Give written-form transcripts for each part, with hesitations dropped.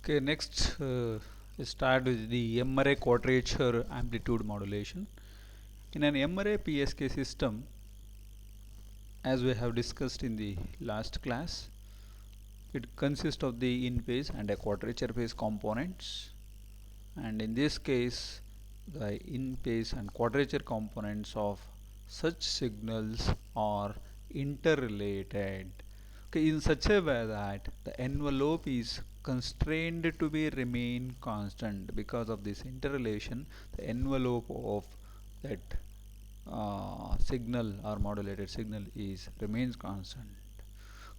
Okay, next start with the M-array quadrature amplitude modulation. In an M-array PSK system, as we have discussed in the last class, it consists of the in-phase and a quadrature phase components. And in this case, the in-phase and quadrature components of such signals are interrelated. Okay, in such a way that the envelope is constrained to be remain constant. Because of this interrelation, the envelope of that signal or modulated signal is remains constant.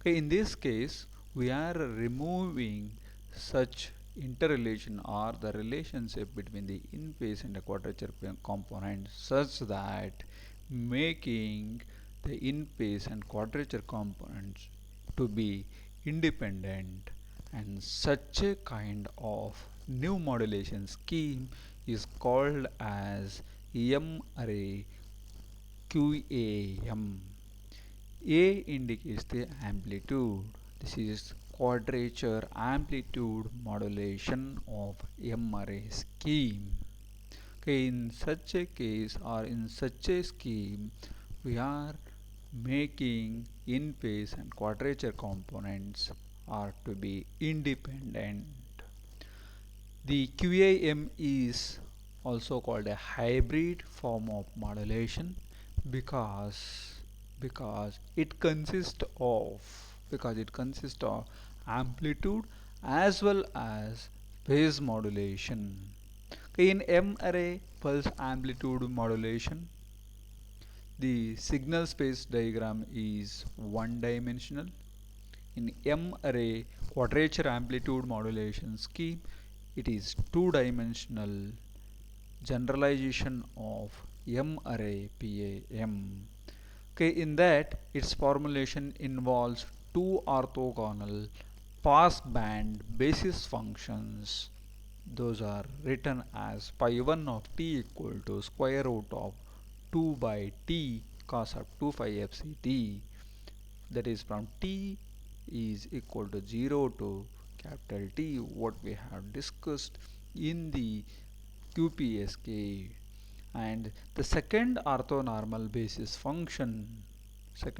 Okay, in this case we are removing such interrelation or the relationship between the in-phase and the quadrature component such that making the in-phase and quadrature components to be independent, and such a kind of new modulation scheme is called as M-array QAM. A indicates the amplitude. This is quadrature amplitude modulation of M-array scheme. Okay, in such a case or in such a scheme, we are making in-phase and quadrature components are to be independent. The QAM is also called a hybrid form of modulation because it consists of amplitude as well as phase modulation. In M array pulse amplitude modulation, the signal space diagram is one dimensional. In M array quadrature amplitude modulation scheme, it is two dimensional generalization of M array PAM. Okay, in that its formulation involves two orthogonal pass band basis functions. Those are written as phi 1 of t equal to square root of 2 by t cos of 2 phi fct, that is from t is equal to 0 to capital T, what we have discussed in the QPSK. And the second orthonormal basis function phi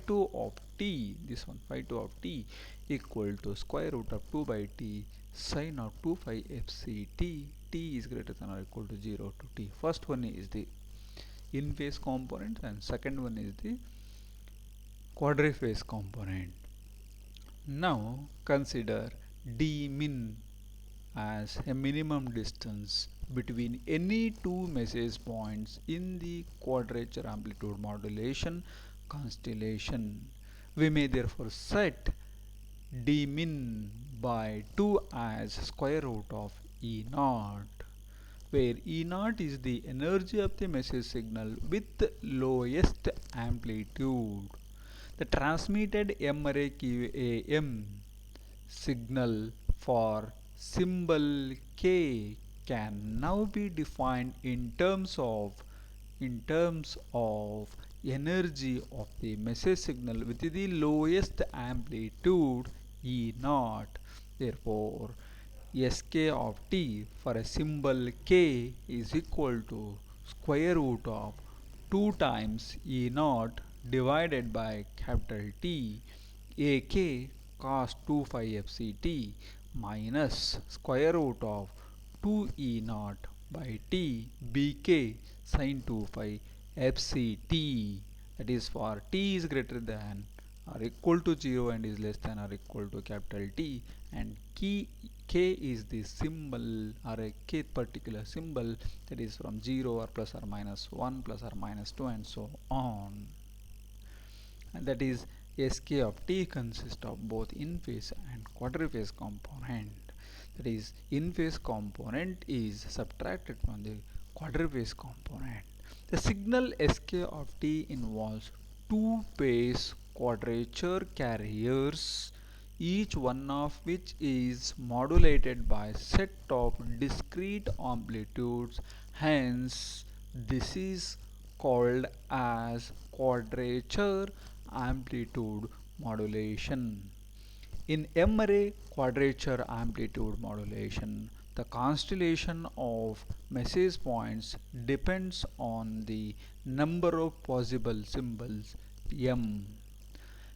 2 of t, this one phi 2 of t equal to square root of 2 by t sine of 2 phi fct, t is greater than or equal to 0 to t. First one is the in phase component and second one is the quadriphase component. Now consider d min as a minimum distance between any two message points in the quadrature amplitude modulation constellation. We may therefore set d min by 2 as square root of E naught, where E naught is the energy of the message signal with lowest amplitude. The transmitted M-array QAM signal for symbol k can now be defined in terms of energy of the message signal with the lowest amplitude E naught. Therefore, Sk of t for a symbol k is equal to square root of 2 times E naught divided by capital T ak cos 2 phi fct minus square root of 2 E naught by t bk sin 2 phi fct, that is for t is greater than or equal to 0 and is less than or equal to capital T, and k is the symbol or a k particular symbol, that is from 0 or plus or minus 1 plus or minus 2 and so on. And that is Sk of t consists of both in phase and quadriphase component. That is, in phase component is subtracted from the quadriphase component. The signal Sk of t involves two phase quadrature carriers, each one of which is modulated by set of discrete amplitudes. Hence, this is called as quadrature amplitude modulation. In M-array quadrature amplitude modulation, the constellation of message points depends on the number of possible symbols M.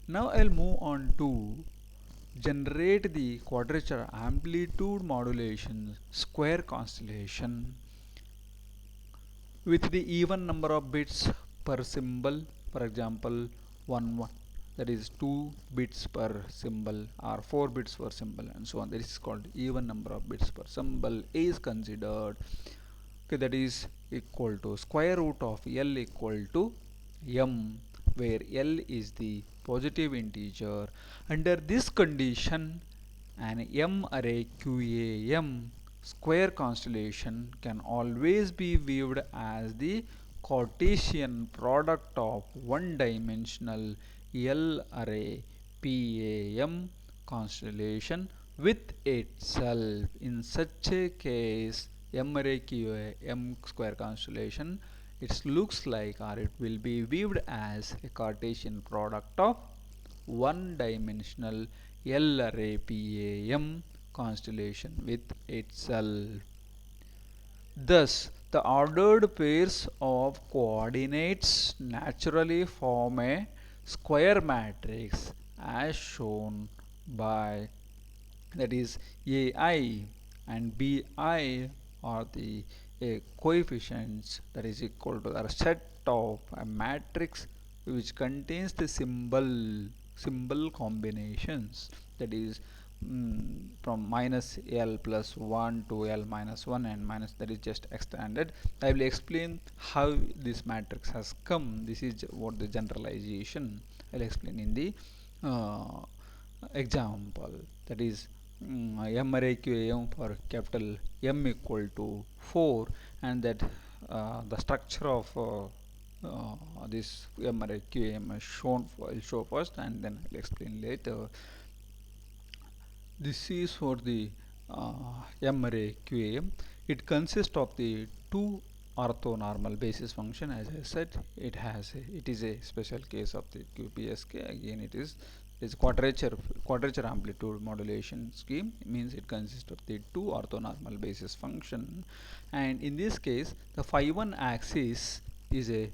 Now I'll move on to generate the quadrature amplitude modulation square constellation with the even number of bits per symbol. For example, 1 that is 2 bits per symbol or 4 bits per symbol and so on. That is called even number of bits per symbol is considered. Okay, that is equal to square root of L equal to M, where L is the positive integer. Under this condition, an M array QAM square constellation can always be viewed as the Cartesian product of one-dimensional L array PAM constellation with itself. In such a case, M array QAM square constellation, it looks like, or it will be viewed as a Cartesian product of one-dimensional L array PAM constellation with itself. Thus, the ordered pairs of coordinates naturally form a square matrix as shown by, that is, AI and BI are the coefficients that is equal to the set of a matrix which contains the symbol combinations, that is from minus L plus 1 to L minus 1 and minus, that is just extended. I will explain how this matrix has come. This is what the generalization I will explain in the example, that is M array QAM for capital M equal to 4, and that the structure of this M array QAM is shown. I'll show first and then I'll explain later. This is for the M array QAM. It consists of the two orthonormal basis function. As I said, it is a special case of the QPSK. Again, it is quadrature amplitude modulation scheme. It means it consists of the two orthonormal basis function, and in this case, the phi 1 axis is a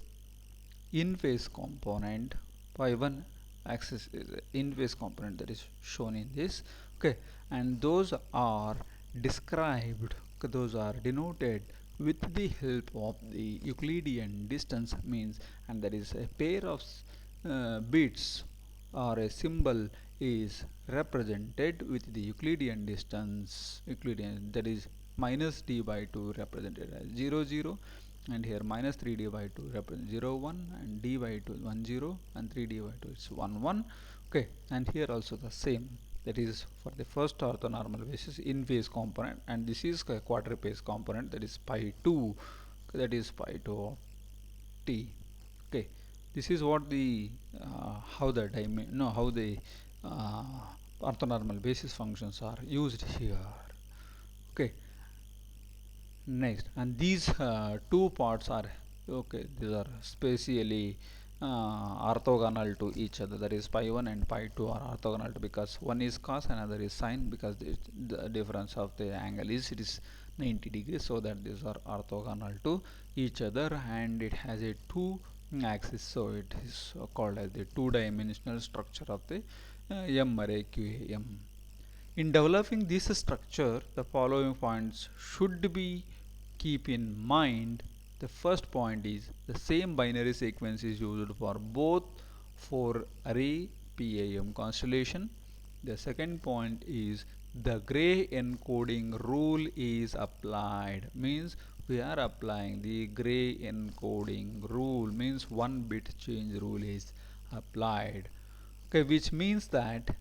in phase component. Phi 1 axis is a in phase component that is shown in this. Okay, and those are described. Okay, those are denoted with the help of the Euclidean distance means, and that is a pair of bits or a symbol is represented with the Euclidean distance. Euclidean, that is minus d by 2 represented as 0 0, and here minus 3d by 2 represents 0 1, and d by 2 1 0, and 3d by 2 is 1 1. Okay, and here also the same, that is for the first orthonormal basis in phase component, and this is a quadrupase component, that is pi 2, that is pi 2 of t. Okay, this is what the how the orthonormal basis functions are used here. Okay, next, and these two parts are, okay, these are spatially orthogonal to each other, that is pi 1 and pi 2 are orthogonal to, because one is cos, another is sine, because the difference of the angle is, it is 90 degrees, so that these are orthogonal to each other, and it has a two axis, so it is called as the two-dimensional structure of the M array QAM. In developing this structure, the following points should be keep in mind. The first point is the same binary sequence is used for both for array PAM constellation. The second point is the gray encoding rule is applied, means we are applying the gray encoding rule, means one bit change rule is applied. Okay, which means that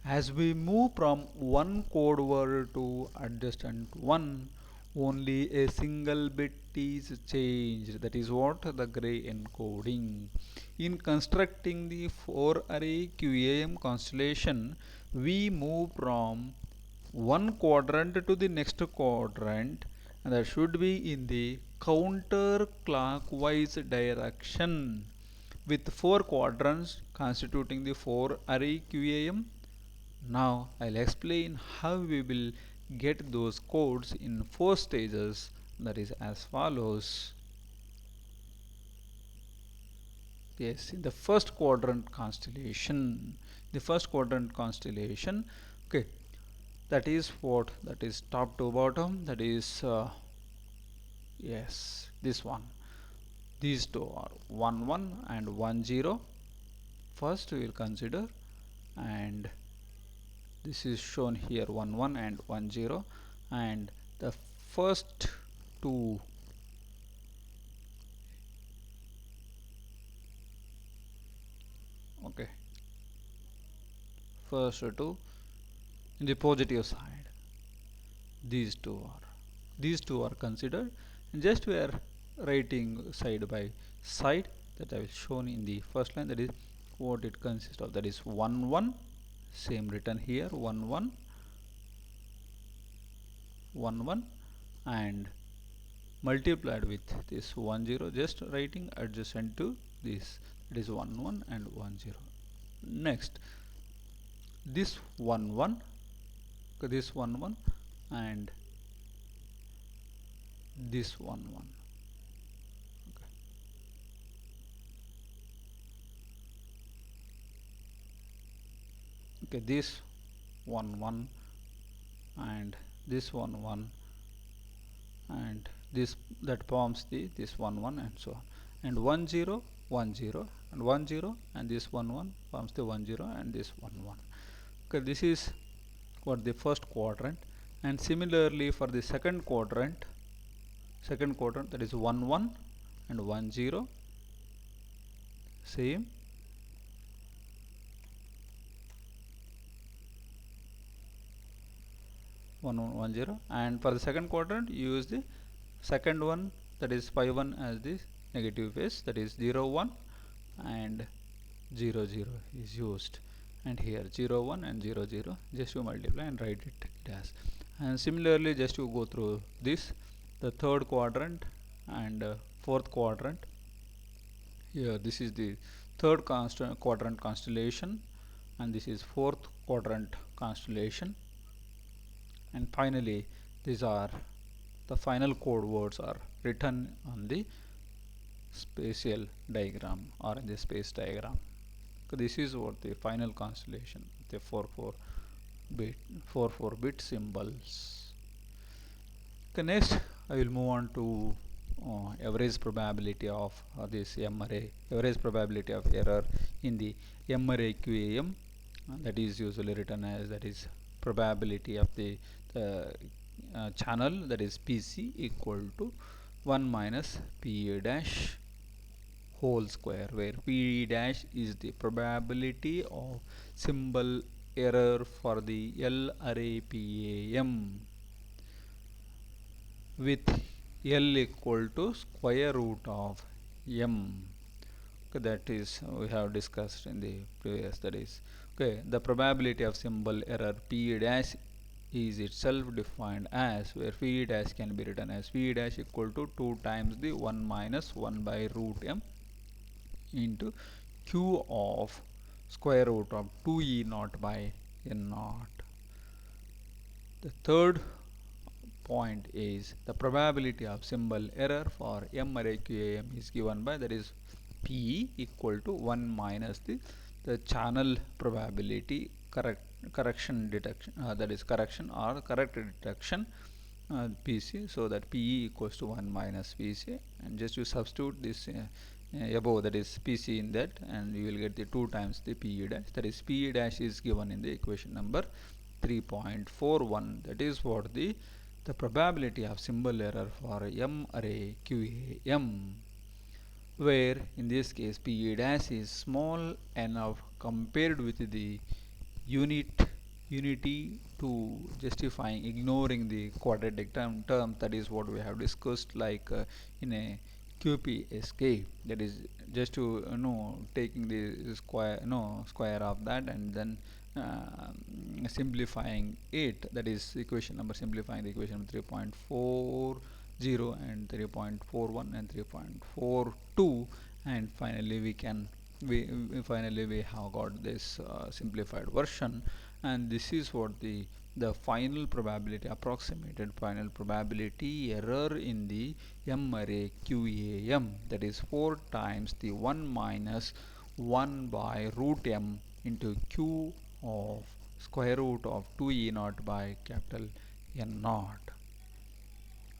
as we move from one code word to adjacent one, only a single bit is changed. That is what the gray encoding. In constructing the 4 array QAM constellation, we move from one quadrant to the next quadrant, and that should be in the counterclockwise direction, with 4 quadrants constituting the 4 array QAM. Now I'll explain how we will get those codes in 4 stages, that is as follows. Yes, in the first quadrant constellation, okay, that is what, that is top to bottom, that is yes, this one. These two are 1 1 and 1 0. First we will consider, and this is shown here 1 1 and 1 0, and the first two, okay, first two in the positive side, these two are, considered. Just we are writing side by side, that I will shown in the first line, that is what it consists of, that is 1 1, same written here 1 1 1 1, and multiplied with this 1 0, just writing adjacent to this, it is 1 1 and 1 0. Next, this 1 1, this 1 1, and this 1 1. Okay, this 1 1 and this 1 1, and this, that forms the this 1 1, and so on, and 1 0 1 0 and 1 0, and this 1 1 forms the 1 0 and this 1 1. Okay, this is for the first quadrant. And similarly for the second quadrant, that is 1 1 and 1 0, same, 1 1 1 0, and for the second quadrant you use the second one, that is 5 1 as the negative phase, that is 0 1 and 0 0 is used, and here 0 1 and 0 0, just to multiply and write it as. And similarly, just to go through this, the third quadrant and fourth quadrant, here this is the third quadrant constellation, and this is fourth quadrant constellation, and finally these are the final code words are written on the spatial diagram or in the space diagram. So this is what the final constellation, the 4 bit symbols. Okay, next I will move on to average probability of this M array, average probability of error in the M array QAM, that is usually written as, that is probability of the channel, that is PC, equal to 1 minus PA dash whole square, where P dash is the probability of symbol error for the L array PAM, with L equal to square root of M. Okay, that is we have discussed in the previous, that is okay, the probability of symbol error P dash is itself defined as, where P dash can be written as P dash equal to 2 times the 1 minus 1 by root M into Q of square root of 2E naught by N naught. The third point is the probability of symbol error for M array QAM is given by, that is P equal to 1 minus the channel probability correction detection, that is correction or correct detection PC, so that PE equals to 1 minus PC, and just you substitute this above, that is PC, in that, and you will get the 2 times the PE dash, that is PE dash is given in the equation number 3.41. that is what the probability of symbol error for M array QAM, where in this case PE dash is small enough compared with the unity to justifying ignoring the quadratic term, that is what we have discussed, like in a QPSK, that is just to taking the square of that, and then simplifying it, that is equation number, simplifying the equation 3.40 and 3.41 and 3.42, and finally we can finally we have got this simplified version, and this is what the final probability, approximated final probability error in the M array QAM, that is 4 times the 1 minus 1 by root M into Q of square root of 2 E naught by capital N naught.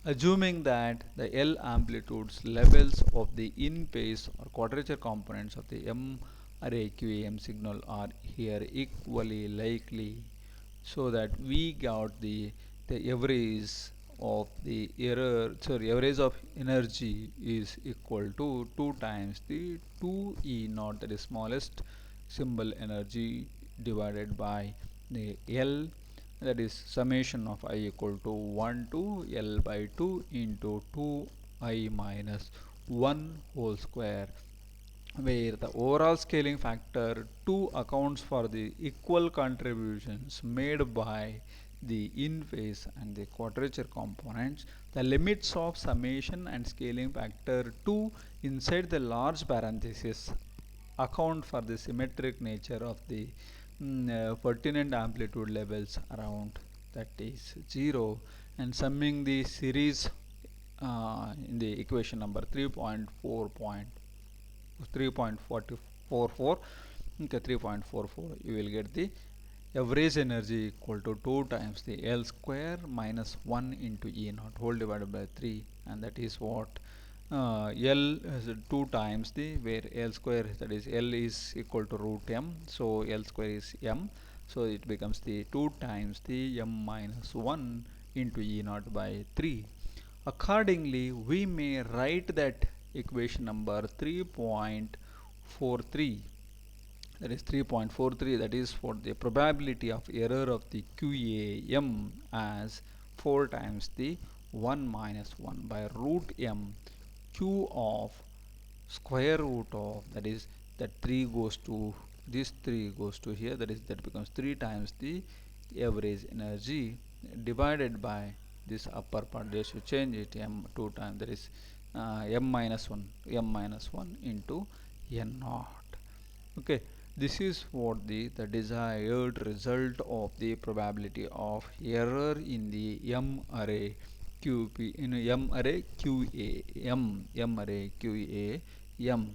Assuming that the L amplitudes levels of the in-phase or quadrature components of the M array QAM signal are here equally likely, so that we got the average of the average of energy is equal to 2 times the 2 E naught, that is smallest symbol energy, divided by the L, that is summation of I equal to 1 to L by 2 into 2I minus 1 whole square, where the overall scaling factor 2 accounts for the equal contributions made by the in-phase and the quadrature components. The limits of summation and scaling factor 2 inside the large parenthesis account for the symmetric nature of the pertinent amplitude levels around, that is 0, and summing the series in the equation number 3.44, okay, 3.44, you will get the average energy equal to 2 times the L square minus 1 into E naught whole divided by 3, and that is what L is 2 times the, where L square, that is L is equal to root M, so L square is M, so it becomes the 2 times the M minus 1 into E naught by 3. Accordingly, we may write that equation number 3.43, that is 3.43, that is for the probability of error of the QAM as 4 times the 1 minus 1 by root M Q of square root of, that is that 3 goes to this, 3 goes to here, that is that becomes 3 times the average energy divided by this upper part, they should change it M 2 times, that is M minus 1 into N naught. Okay, this is what the desired result of the probability of error in the M array QP in M array QAM, M array QAM.